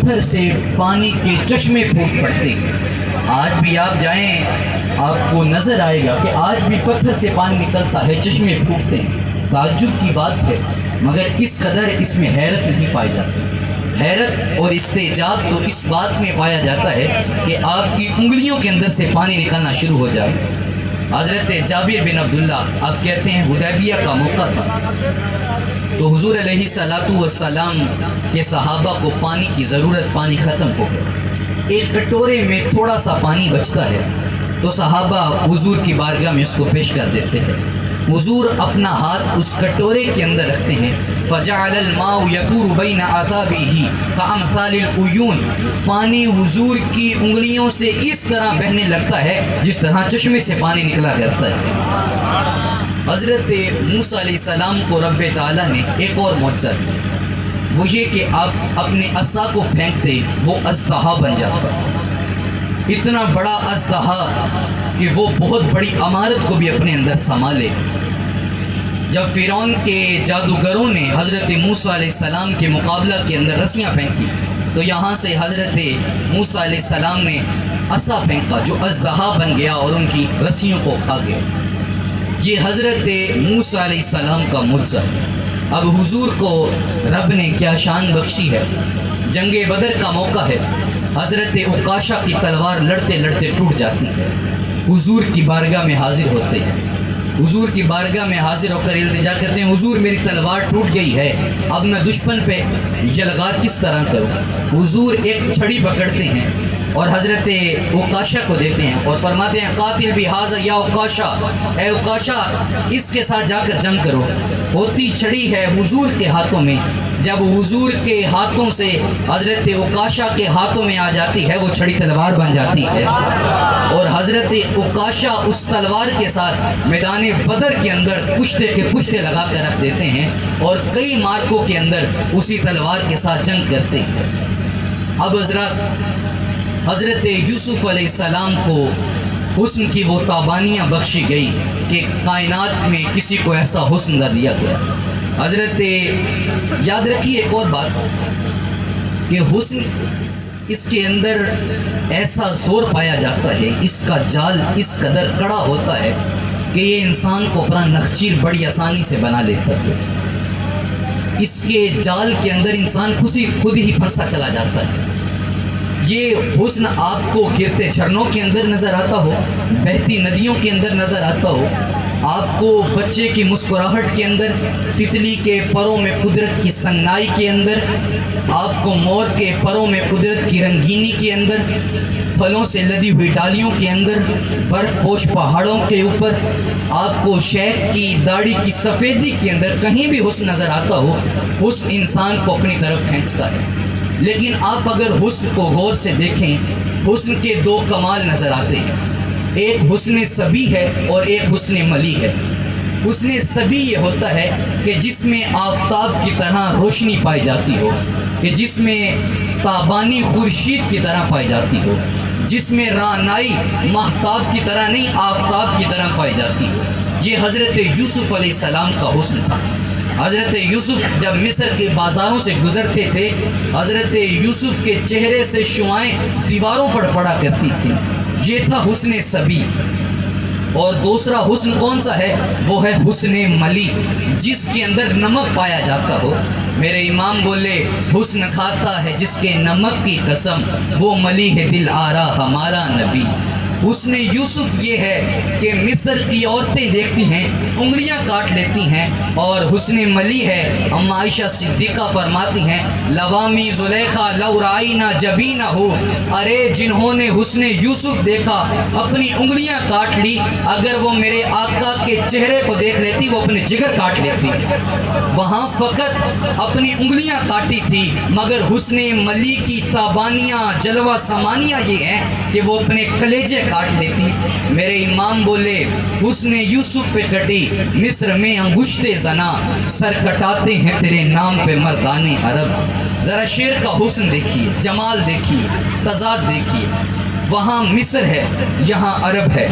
پتھر سے پانی کے چشمے پھوٹ پڑتے ہیں۔ آج بھی آپ جائیں آپ کو نظر آئے گا کہ آج بھی پتھر سے پانی نکلتا ہے، چشمے پھوٹتے ہیں۔ تعجب کی بات ہے، مگر اس قدر اس میں حیرت نہیں پائی جاتی۔ حیرت اور استعجاب تو اس بات میں پایا جاتا ہے کہ آپ کی انگلیوں کے اندر سے پانی نکلنا شروع ہو جائے۔ حضرت جابر بن عبداللہ آپ کہتے ہیں حدیبیہ کا موقع تھا تو حضور علیہ الصلوۃ والسلام کے صحابہ کو پانی کی ضرورت، پانی ختم ہو گیا۔ ایک کٹورے میں تھوڑا سا پانی بچتا ہے تو صحابہ حضور کی بارگاہ میں اس کو پیش کر دیتے ہیں۔ حضور اپنا ہاتھ اس کٹورے کے اندر رکھتے ہیں، فجعل الماء یفور بین اصابعہ کامثال العیون، پانی حضور کی انگلیوں سے اس طرح بہنے لگتا ہے جس طرح چشمے سے پانی نکلا کرتا ہے۔ حضرت موسیٰ علیہ السلام کو رب تعالیٰ نے ایک اور معجزہ دیا، وہ یہ کہ آپ اپنے عصا کو پھینکتے وہ اژدہا بن جاتا، اتنا بڑا اژدہا کہ وہ بہت بڑی عمارت کو بھی اپنے اندر سنبھالے۔ جب فرعون کے جادوگروں نے حضرت موسیٰ علیہ السلام کے مقابلہ کے اندر رسیاں پھینکی تو یہاں سے حضرت موسیٰ علیہ السلام نے عصا پھینکا جو اژدہا بن گیا اور ان کی رسیوں کو کھا گیا۔ یہ حضرت موسیٰ علیہ السلام کا معجزہ ہے۔ اب حضور کو رب نے کیا شان بخشی ہے، جنگ بدر کا موقع ہے، حضرت عکاشہ کی تلوار لڑتے لڑتے ٹوٹ جاتی ہے، حضور کی بارگاہ میں حاضر ہوتے ہیں، حضور کی بارگاہ میں حاضر ہو کر التجا کرتے ہیں، حضور میری تلوار ٹوٹ گئی ہے، اب میں دشمن پہ یلغار کس طرح کروں؟ حضور ایک چھڑی پکڑتے ہیں اور حضرت عکاشہ کو دیتے ہیں اور فرماتے ہیں قاتل بہذا یا عکاشہ، اے عکاشہ اس کے ساتھ جا کر جنگ کرو۔ ہوتی چھڑی ہے حضور کے ہاتھوں میں، جب حضور کے ہاتھوں سے حضرت عکاشہ کے ہاتھوں میں آ جاتی ہے وہ چھڑی تلوار بن جاتی ہے اور حضرت عکاشہ اس تلوار کے ساتھ میدان بدر کے اندر پشتے کے پشتے لگا کر رکھ دیتے ہیں اور کئی مارکوں کے اندر اسی تلوار کے ساتھ جنگ کرتے ہیں۔ اب حضرت یوسف علیہ السلام کو حسن کی وہ تابانیاں بخشی گئی کہ کائنات میں کسی کو ایسا حسن نہ دیا گیا۔ حضرت یاد رکھیے ایک اور بات کہ حسن اس کے اندر ایسا زور پایا جاتا ہے، اس کا جال اس قدر کڑا ہوتا ہے کہ یہ انسان کو اپنا نخچیر بڑی آسانی سے بنا لیتا ہے۔ اس کے جال کے اندر انسان خود ہی پھنسا چلا جاتا ہے۔ یہ حسن آپ کو گرتے جھرنوں کے اندر نظر آتا ہو، بہتی ندیوں کے اندر نظر آتا ہو، آپ کو بچے کی مسکراہٹ کے اندر، تتلی کے پروں میں قدرت کی سنائی کے اندر، آپ کو مور کے پروں میں قدرت کی رنگینی کے اندر، پھلوں سے لدی ہوئی ڈالیوں کے اندر، برف پوش پہاڑوں کے اوپر، آپ کو شیخ کی داڑھی کی سفیدی کے اندر کہیں بھی حسن نظر آتا ہو، حسن انسان کو اپنی طرف کھینچتا ہے۔ لیکن آپ اگر حسن کو غور سے دیکھیں، حسن کے دو کمال نظر آتے ہیں، ایک حسن صبی ہے اور ایک حسن ملی ہے۔ حسن صبی یہ ہوتا ہے کہ جس میں آفتاب کی طرح روشنی پائی جاتی ہو، کہ جس میں تابانی خورشید کی طرح پائی جاتی ہو، جس میں رعنائی ماہتاب کی طرح نہیں آفتاب کی طرح پائی جاتی ہو۔ یہ حضرت یوسف علیہ السلام کا حسن تھا۔ حضرت یوسف جب مصر کے بازاروں سے گزرتے تھے، حضرت یوسف کے چہرے سے شعائیں دیواروں پر پڑا کرتی تھیں، یہ تھا حسن صبی۔ اور دوسرا حسن کون سا ہے؟ وہ ہے حسن ملی، جس کے اندر نمک پایا جاتا ہو۔ میرے امام بولے حسن کھاتا ہے جس کے نمک کی قسم، وہ ملی ہے دل آرا ہمارا نبی۔ حسن یوسف یہ ہے کہ مصر کی عورتیں دیکھتی ہیں انگلیاں کاٹ لیتی ہیں، اور حسن ملی ہے اما عائشہ صدیقہ فرماتی ہیں لوامی زلیخا لو رائنا جبینہ ہو، ارے جنہوں نے حسن یوسف دیکھا اپنی انگلیاں کاٹ لی، اگر وہ میرے آقا کے چہرے کو دیکھ لیتی وہ اپنے جگر کاٹ لیتی۔ وہاں فقط اپنی انگلیاں کاٹی تھی، مگر حسن ملی کی تابانیاں جلوہ سمانیاں یہ ہیں کہ وہ اپنے کلیجے کاٹ لیتی۔ میرے امام بولے حسن یوسف پہ کٹی مصر میں انگشتے زنا، سر کٹاتے ہیں تیرے نام پہ مردان عرب۔ ذرا شیر کا حسن دیکھیے، جمال دیکھیے، تضاد دیکھیے۔ وہاں مصر ہے، یہاں عرب ہے،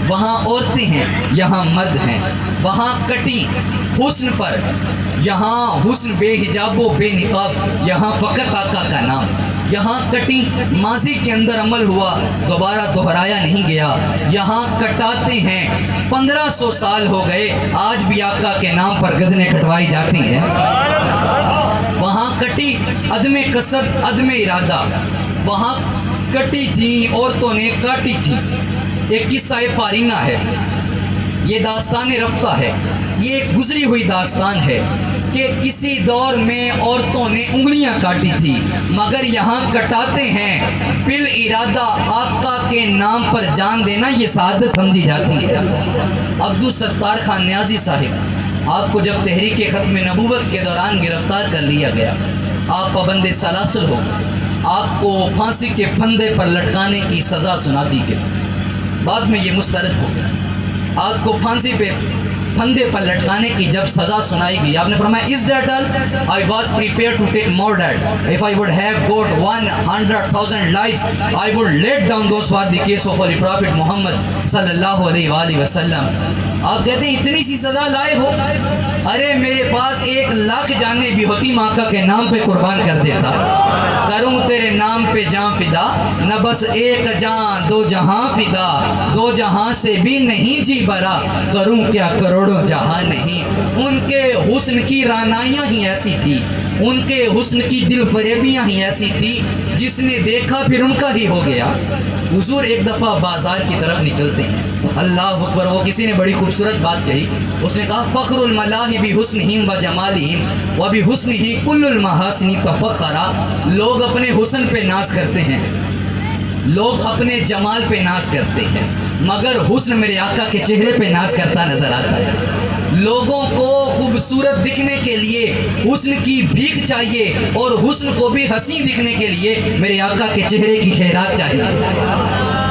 وہاں عورتیں ہیں یہاں مرد ہیں، وہاں کٹی حسن پر یہاں حسن بے حجاب و بے نقاب، یہاں فقط آقا کا نام، یہاں کٹی ماضی کے اندر عمل ہوا دوبارہ دہرایا نہیں گیا، یہاں کٹاتے ہیں 1500 سال ہو گئے آج بھی آقا کے نام پر گردنیں کٹوائی جاتی ہیں۔ وہاں کٹی عدم قصد عدم ارادہ، وہاں کٹی تھی عورتوں نے کاٹی تھی۔ ایک قصہ پارینہ ہے، یہ داستان رفتہ ہے، یہ ایک گزری ہوئی داستان ہے کہ کسی دور میں عورتوں نے انگلیاں کاٹی تھی، مگر یہاں کٹاتے ہیں بال ارادہ آقا کے نام پر جان دینا یہ سعادت سمجھی جاتی ہے۔ عبدالستار خان نیازی صاحب، آپ کو جب تحریک ختم نبوت کے دوران گرفتار کر لیا گیا، آپ پابند سلاسل ہو، آپ کو پھانسی کے پھندے پر لٹکانے کی سزا سنا دی گئی، بعد میں یہ مسترد ہو گیا۔ آپ کو پھانسی پہ پھندے پر لٹکانے کی جب سزا سنائی گئی، آپ نے فرمایا اس date I was prepared to take more debt. If I would have got 100,000 lives, I would let down those for the case of Holy Prophet Muhammad صلی اللہ علیہ وآلہ وسلم۔ آپ کہتے ہیں اتنی سی سزا لائے ہو، ارے میرے پاس 1,00,000 جانیں بھی ہوتی میں آقا کے نام پہ قربان کر دیتا۔ کروں تیرے نام پہ جان فدا، نہ بس ایک جان دو جہاں فدا، دو جہاں سے بھی نہیں جی برا، کروں کیا کروڑوں جہاں نہیں۔ ان کے حسن کی رانائیاں ہی ایسی تھی، ان کے حسن کی دل فریبیاں ہی ایسی تھی، جس نے دیکھا پھر ان کا ہی ہو گیا۔ حضور ایک دفعہ بازار کی طرف نکلتے ہیں، اللہ اکبر، وہ کسی نے بڑی خوبصورت بات کہی، اس نے کہا فخر الملاہ بحسنہم و جمالہم و بحسنہ کل المحاسن تفخرا۔ لوگ اپنے حسن پہ ناز کرتے ہیں، لوگ اپنے جمال پہ ناز کرتے ہیں، مگر حسن میرے آقا کے چہرے پہ ناز کرتا نظر آتا ہے۔ لوگوں کو خوبصورت دکھنے کے لیے حسن کی بھیک چاہیے، اور حسن کو بھی حسین دکھنے کے لیے میرے آقا کے چہرے کی خیرات چاہیے۔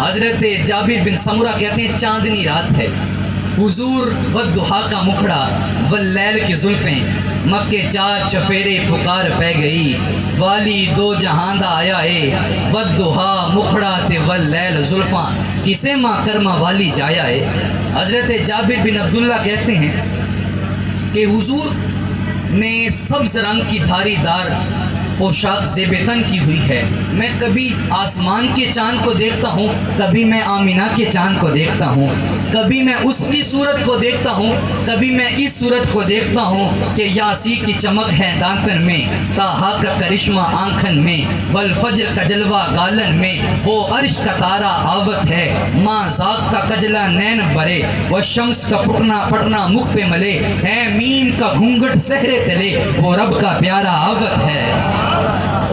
حضرت جابر بن سمرہ کہتے ہیں چاندنی رات ہے، حضور والضحیٰ کا مکھڑا واللیل کی زلفیں، مکے چار چفیرے پکار پہ گئی، والی دو جہاں دا آیا ہے، والضحیٰ مکھڑا تے واللیل زلفاں، کسے ماں کرما والی جایا ہے۔ حضرت جابر بن عبداللہ کہتے ہیں کہ حضور نے سبز رنگ کی دھاری دار پوشاک زیب تن کی ہوئی ہے، میں کبھی آسمان کے چاند کو دیکھتا ہوں، کبھی میں آمینہ کے چاند کو دیکھتا ہوں، کبھی میں اس کی صورت کو دیکھتا ہوں، کبھی میں اس صورت کو دیکھتا ہوں کہ یاسی کی چمک ہے دانتن میں، طٰہٰ کا کرشمہ آنکھن میں، والفجر کا جلوہ گالن میں، وہ عرش کا تارا آوت ہے، ماں ذات کا کجلا نین برے، وہ شمس کا پٹنا مکھ پہ ملے، ہے مین کا گھونگھٹ سہرے تلے، وہ رب کا پیارا آوت ہے۔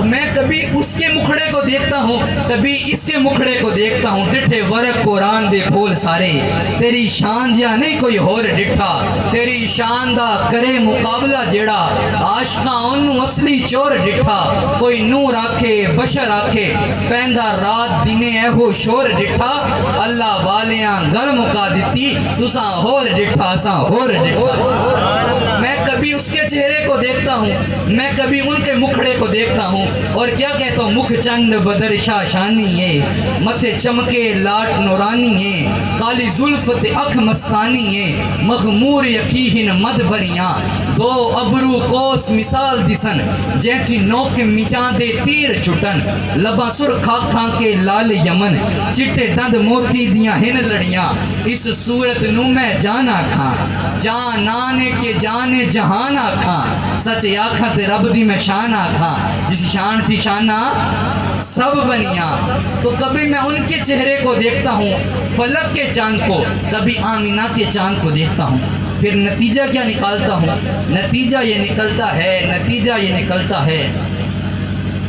میں کبھی اس کے مکھڑے کو دیکھتا ہوں، کبھی اس کے مکھڑے کو دیکھتا ہوں، ڈٹھے ورق قرآن دے پھول سارے، تیری شان جا نہیں کوئی ہور ڈٹھا، تیری شان دا کرے مقابلہ جیڑا، عاشقاں انہوں اصلی چور ڈٹھا، کوئی نور آکھے بشر آکھے، پیندا رات دینے اے ہو شور ڈٹھا، اللہ والیاں گل مکا دیتی، تساں ہور ڈٹھا ساں ہور ڈٹھا۔ میں کبھی اس کے چہرے کو دیکھتا ہوں، میں کبھی ان کے مکھڑے کو دیکھتا ہوں، اور کیا کہتا ہوں، مکھ چند بدر شاشانی ہے، متھے چمکے لاٹ نورانی ہے، کالی زلف تے اکھ مستانی ہے، مغمور یقین مد بریاں، دو ابرو کوس مثال دسن، جیٹھی نوک مچاں دے تیر چھٹن، لباں سرخ آنکھاں کے لال یمن، چٹے دند موتی دیاں ہن لڑیاں، اس صورت نو میں جان آکھاں، جان آنے کے جانے جہان آکھاں، سچ آکھاں تے رب دی میں شان آکھاں، جس شان تھی شانہ سب بنیاں۔ تو کبھی میں ان کے چہرے کو دیکھتا ہوں، فلک کے چاند کو، کبھی آمینہ کے چاند کو دیکھتا ہوں، پھر نتیجہ کیا نکالتا ہوں؟ نتیجہ یہ نکلتا ہے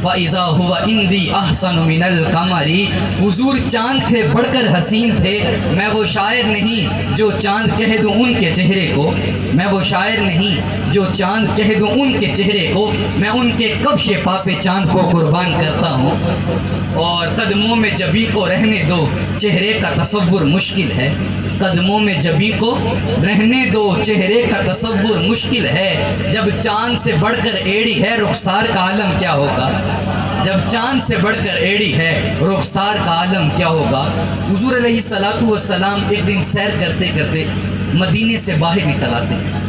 فَإِذَا هُوَ عِنْدِي أَحْسَنُ مِنَ الْقَمَرِ۔ حضور چاند سے بڑھ کر حسین تھے۔ میں وہ شاعر نہیں جو چاند کہہ دوں ان کے چہرے کو، میں وہ شاعر نہیں جو چاند کہہ دوں ان کے چہرے کو، میں ان کے کفش پا پہ چاند کو قربان کرتا ہوں۔ اور قدموں میں جبی کو رہنے دو، چہرے کا تصور مشکل ہے، قدموں میں جبی کو رہنے دو، چہرے کا تصور مشکل ہے، جب چاند سے بڑھ کر ایڑی ہے رخسار کا عالم کیا ہوگا۔ جب چاند سے بڑھ کر ایڑی ہے رخسار کا عالم کیا ہوگا۔ حضور علیہ الصلوۃ والسلام ایک دن سیر کرتے کرتے مدینے سے باہر نکل آتے ہیں۔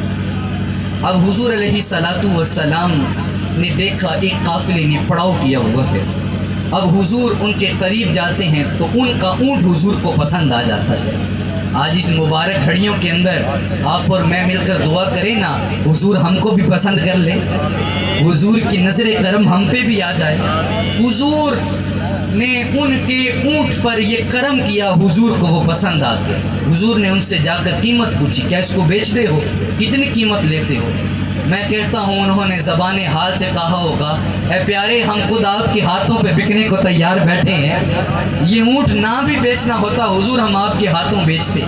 اب حضور علیہ الصلوۃ والسلام نے دیکھا ایک قافلے نے پڑاؤ کیا ہوا ہے۔ اب حضور ان کے قریب جاتے ہیں تو ان کا اونٹ حضور کو پسند آ جاتا ہے۔ آج اس مبارک گھڑیوں کے اندر آپ اور میں مل کر دعا کریں نا، حضور ہم کو بھی پسند کر لیں، حضور کی نظر کرم ہم پہ بھی آ جائے۔ حضور نے ان کے اونٹ پر یہ کرم کیا، حضور کو وہ پسند آ گیا۔ حضور نے ان سے جا کر قیمت پوچھی، کیا اس کو بیچتے ہو، کتنی قیمت لیتے ہو؟ میں کہتا ہوں انہوں نے زبان حال سے کہا ہوگا، اے پیارے ہم خود آپ کے ہاتھوں پہ بکنے کو تیار بیٹھے ہیں، یہ اونٹ نہ بھی بیچنا ہوتا حضور ہم آپ کے ہاتھوں بیچتے۔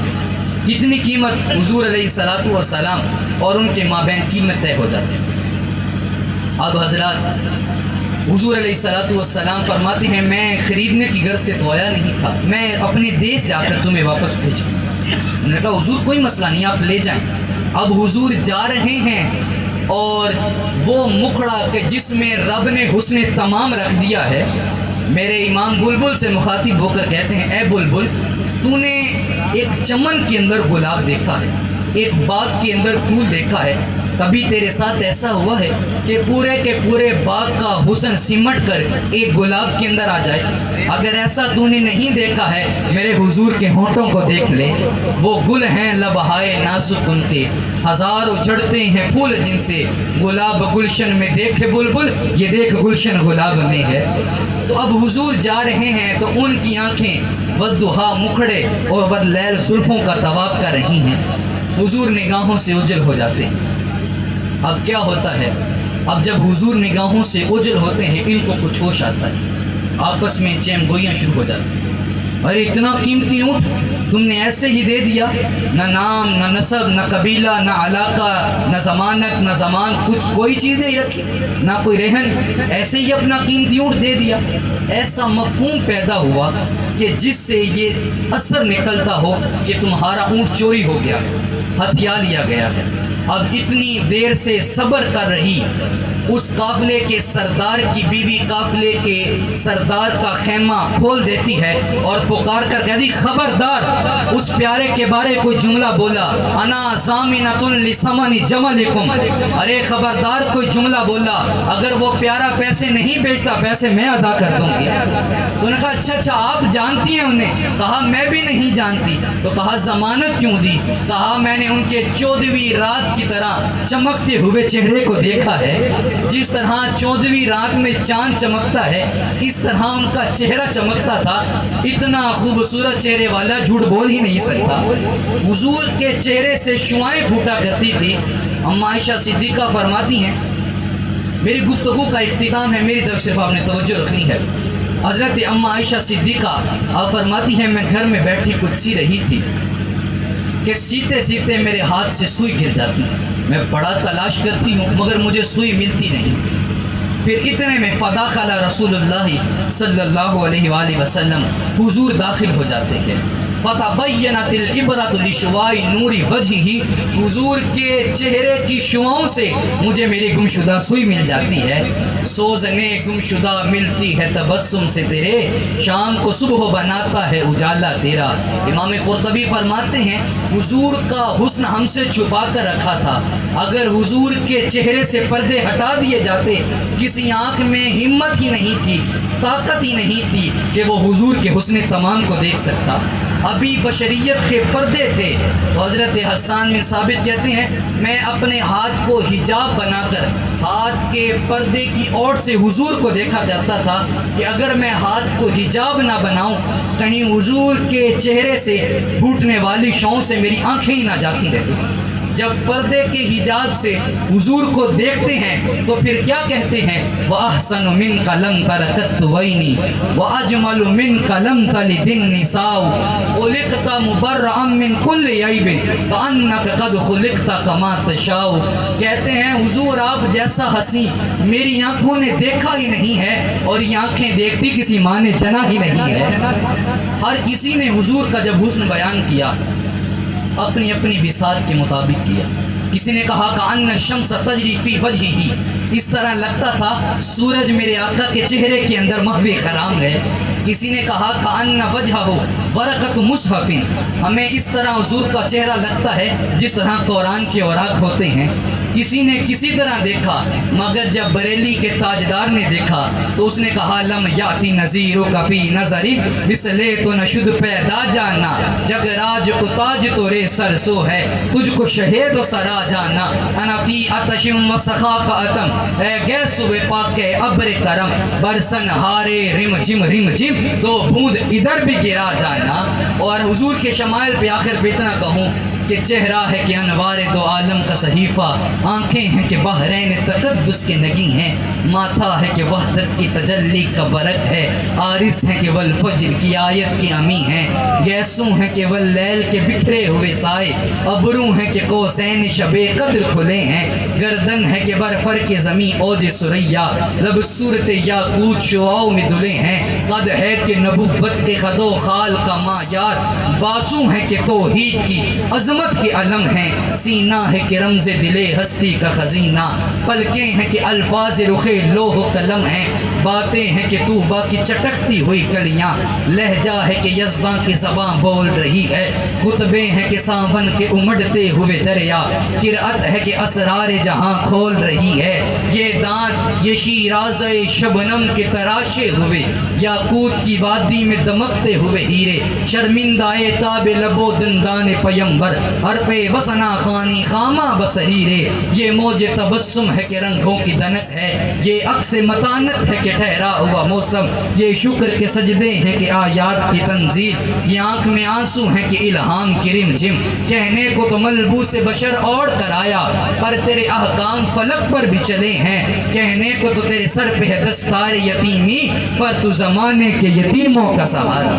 کتنی قیمت؟ حضور علیہ الصلوۃ والسلام اور ان کے مابین قیمت طے ہو جاتی۔ اب حضرات حضور علیہ الصلوۃ والسلام فرماتے ہیں میں خریدنے کی غرض سے تو آیا نہیں تھا، میں اپنے دیش جا کر تمہیں واپس بھیجوں۔ انہوں نے کہا حضور کوئی مسئلہ نہیں، آپ لے جائیں۔ اب حضور جا رہے ہیں اور وہ مکھڑا کہ جس میں رب نے حسن تمام رکھ دیا ہے، میرے امام بلبل سے مخاطب ہو کر کہتے ہیں، اے بلبل تو نے ایک چمن کے اندر گلاب دیکھا ہے، ایک باغ کے اندر پھول دیکھا ہے، کبھی تیرے ساتھ ایسا ہوا ہے کہ پورے کے پورے باغ کا حسن سمٹ کر ایک گلاب کے اندر آ جائے؟ اگر ایسا تو نے نہیں دیکھا ہے میرے حضور کے ہونٹوں کو دیکھ لے، وہ گل ہیں لبہائے نازک ان کے، ہزار اجڑتے ہیں پھول جن سے، گلاب گلشن میں دیکھے بلبل، یہ دیکھ گلشن گلاب میں ہے۔ تو اب حضور جا رہے ہیں تو ان کی آنکھیں والضحیٰ مکھڑے اور واللیل زلفوں کا طواف کر رہی ہیں، حضور نگاہوں سے اوجھل ہو جاتے ہیں۔ اب کیا ہوتا ہے، اب جب حضور نگاہوں سے اوجھل ہوتے ہیں ان کو کچھ ہوش آتا ہے، آپس میں چیم گوئیاں شروع ہو جاتی ہیں، ارے اتنا قیمتی اونٹ تم نے ایسے ہی دے دیا، نہ نام نہ نسب نہ قبیلہ نہ علاقہ نہ ضمانت نہ زمان، کچھ کوئی چیز نہیں رکھی، نہ کوئی رہن، ایسے ہی اپنا قیمتی اونٹ دے دیا۔ ایسا مفہوم پیدا ہوا کہ جس سے یہ اثر نکلتا ہو کہ تمہارا اونٹ چوری ہو گیا، ہتھیا لیا گیا ہے۔ اب اتنی دیر سے صبر کر رہی اس قافلے کے سردار کی بیوی قافلے کے سردار کا خیمہ کھول دیتی ہے اور پکار کر کہتی خبردار اس پیارے کے بارے کوئی جملہ بولا، انا ضامنۃ لثمن جملکم، ارے خبردار کوئی جملہ بولا اگر وہ پیارا پیسے نہیں بیچتا پیسے میں ادا کر دوں گی۔ تو انہوں نے کہا اچھا آپ جانتی ہیں انہیں؟ کہا میں بھی نہیں جانتی۔ تو کہا ضمانت کیوں دی؟ کہا میں نے ان کے 14ویں رات کی طرح چمکتے ہوئے چہرے کو دیکھا ہے، جس طرح 14ویں رات میں چاند چمکتا ہے اس طرح ان کا چہرہ چمکتا تھا، اتنا خوبصورت چہرے والا جھوٹ بول ہی نہیں سکتا۔ حضور کے چہرے سے شعائیں پھوٹا کرتی تھی۔ اما عائشہ صدیقہ فرماتی ہیں، میری گفتگو کا اختتام ہے، میری طرف صرف آپ نے توجہ رکھنی ہے۔ حضرت اما عائشہ صدیقہ آپ فرماتی ہیں میں گھر میں بیٹھی کچھ سی رہی تھی کہ سیتے سیتے میرے ہاتھ سے سوئی گر جاتی، میں بڑا تلاش کرتی ہوں مگر مجھے سوئی ملتی نہیں۔ پھر اتنے میں فداخل رسول اللہ صلی اللہ علیہ وآلہ وسلم، حضور داخل ہو جاتے ہیں۔ فتبینت العبرۃ لشعاع نور وجہہ، حضور کے چہرے کی شعاؤں سے مجھے میری گمشدہ سوئی مل جاتی ہے۔ سوزنے گمشدہ ملتی ہے تبسم سے تیرے، شام کو صبح بناتا ہے اجالا تیرا۔ امام قرطبی فرماتے ہیں حضور کا حسن ہم سے چھپا کر رکھا تھا، اگر حضور کے چہرے سے پردے ہٹا دیے جاتے کسی آنکھ میں ہمت ہی نہیں تھی، طاقت ہی نہیں تھی کہ وہ حضور کے حسن تمام کو دیکھ سکتا۔ ابھی بشریت کے پردے تھے تو حضرت حسان بن ثابت کہتے ہیں میں اپنے ہاتھ کو حجاب بنا کر ہاتھ کے پردے کی اوڑ سے حضور کو دیکھا کرتا تھا کہ اگر میں ہاتھ کو حجاب نہ بناؤں کہیں حضور کے چہرے سے پھوٹنے والی شعاؤں سے میری آنکھیں ہی نہ جاتی رہتی۔ جب پردے کے حجاب سے حضور کو دیکھتے ہیں تو پھر کیا کہتے ہیں، وَأَحْسَنُ مِنْكَ لَمْ تَرَكَتْ وَيْنِي وَأَجْمَلُ مِنْكَ لَمْ تَلِدِ النِّسَاءُ خُلِقْتَ مُبَرَّأً مِنْ كُلِّ عَيْبٍ كَأَنَّكَ قَدْ خُلِقْتَ كَمَا تَشَاءُ، کہتے ہیں حضور آپ جیسا حسین میری آنکھوں نے دیکھا ہی نہیں ہے، اور یہ آنکھیں دیکھتی کسی ماں نے جنا ہی نہیں ہے۔ ہر کسی نے حضور کا جب حسن بیان کیا اپنی اپنی بساط کے مطابق کیا۔ کسی نے کہا کہ ان الشمس تجری فی وجہہ اس طرح لگتا تھا سورج میرے آقا کے چہرے کے اندر محو خرام ہے۔ کسی نے کہا کأن وجہہ ورقۃ مصحف، ہمیں اس طرح حضور کا چہرہ لگتا ہے جس طرح قرآن کے اوراق ہوتے ہیں۔ کسی نے کسی طرح دیکھا، مگر جب بریلی کے تاجدار نے دیکھا تو اس نے کہا لم یاتی نذیرک فی نظری بسلے تو نشد پیدا جانا، جگ راج کو تاج تو رے سر سو ہے، تجھ کو شہید و سرا جانا، انا فی اتشم و سخا کا اتم، اے گیس و پاک ابر کرم، برسن ہارے رم جم دو بوند ادھر بھی گرا جانا۔ اور حضور کے شمائل پہ آخر پہ اتنا کہوں کہ چہرہ ہے کہ انوار دو عالم کا صحیفہ، آنکھیں ہیں کہ بحرین تقدس کے نگی ہیں، ماتھا ہے کہ وحدت کی تجلی کا برق ہے، عارض ہیں کہ والفجر کی آیت کی امی ہیں، گیسوں ہیں کہ واللیل کے بکھرے ہوئے سائے، ابرو ہیں کہ قوسین شب قدر کھلے ہیں، گردن ہے کہ برفر کے زمین اوج سریا، لب صورت یاقوت شعاؤں میں دلے ہیں، قد ہے کہ نبوت کے خد و خال کا معیار، بازو ہیں کہ توحید کی عظمت کی علم ہیں، سینہ ہے کہ رمز دل ہستی کا خزینہ، پلکیں ہیں کہ الفاظ رخ لوح و قلم ہیں، باتیں ہیں کہ طوبہ کی چٹکتی ہوئی کلیاں، لہجہ ہے کہ یزداں کی زبان بول رہی ہے، خطبے ہیں کہ ساون کے امڑتے ہوئے دریا، قرأت ہے کہ اسرار جہاں کھول رہی ہے، یہ دانت یہ شیراز شبنم کے تراشے ہوئے، یاقوت کی وادی میں دمکتے ہوئے ہیرے، شرمندہ تاب لبو دندان پیمبر، ہر پہ بسنا خانی خامہ بصریرے، یہ موج تبسم ہے کہ رنگوں کی دنک ہے، یہ عکس متانت ہے کہ ٹھہرا ہوا موسم، یہ شکر کے سجدے ہیں کہ آیات کی تنزیل، یہ آنکھ میں آنسو ہیں کہ الہام کی رم جم، کہنے کو تو ملبوس بشر اوڑھ کر آیا، پر تیرے احکام فلک پر بھی چلے ہیں، کہنے کو تو تیرے سر پہ ہے دستار یتیمی، پر تو زمانے کے یتیموں کا سہارا۔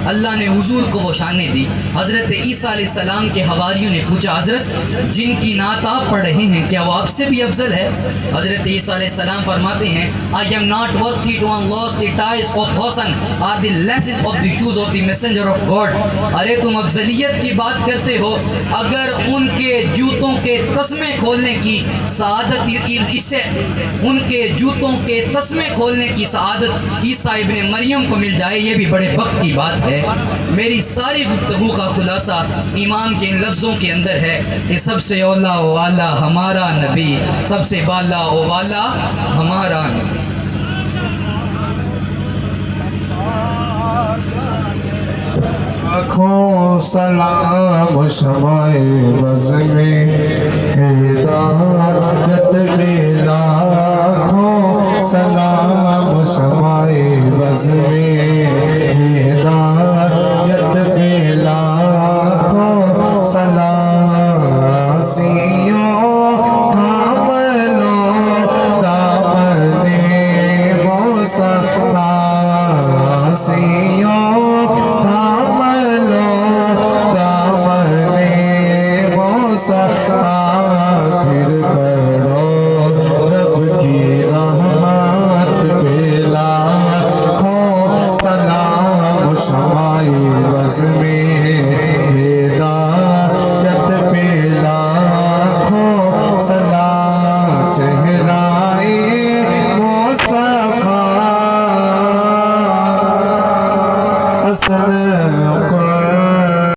اللہ نے حضور کو وہ شانیں دی۔ حضرت عیسیٰ علیہ السلام کے حواریوں نے پوچھا حضرت جن کی نعت آپ پڑھ رہے ہیں کیا وہ آپ سے بھی افضل ہے؟ حضرت عیسیٰ علیہ السلام فرماتے ہیں I am not worthy to unloose the ties of Hosan or the laces of the shoes of the messenger of God۔ ارے تم افضلیت کی بات کرتے ہو، اگر ان کے جوتوں کے تسمے کھولنے کی سعادت اسے ان کے جوتوں کے تسمے کھولنے کی سعادت عیسیٰ ابن مریم کو مل جائے یہ بھی بڑے وقت کی بات ہے۔ میری ساری گفتگو کا خلاصہ ایمان کے ان لفظوں کے اندر ہے کہ سب سے اولا و اعلیٰ ہمارا نبی، سب سے بالا و والا ہمارا نبی۔ لاکھوں سلام شمائے بز میں ہدایت میں، لاکھوں سلام شمائے بز میں ہدایت میں، لاکھوں سلام سیوں تھام لو دامن مصطفیٰ، سیوں تھام لو دامن مصطفیٰ، پھر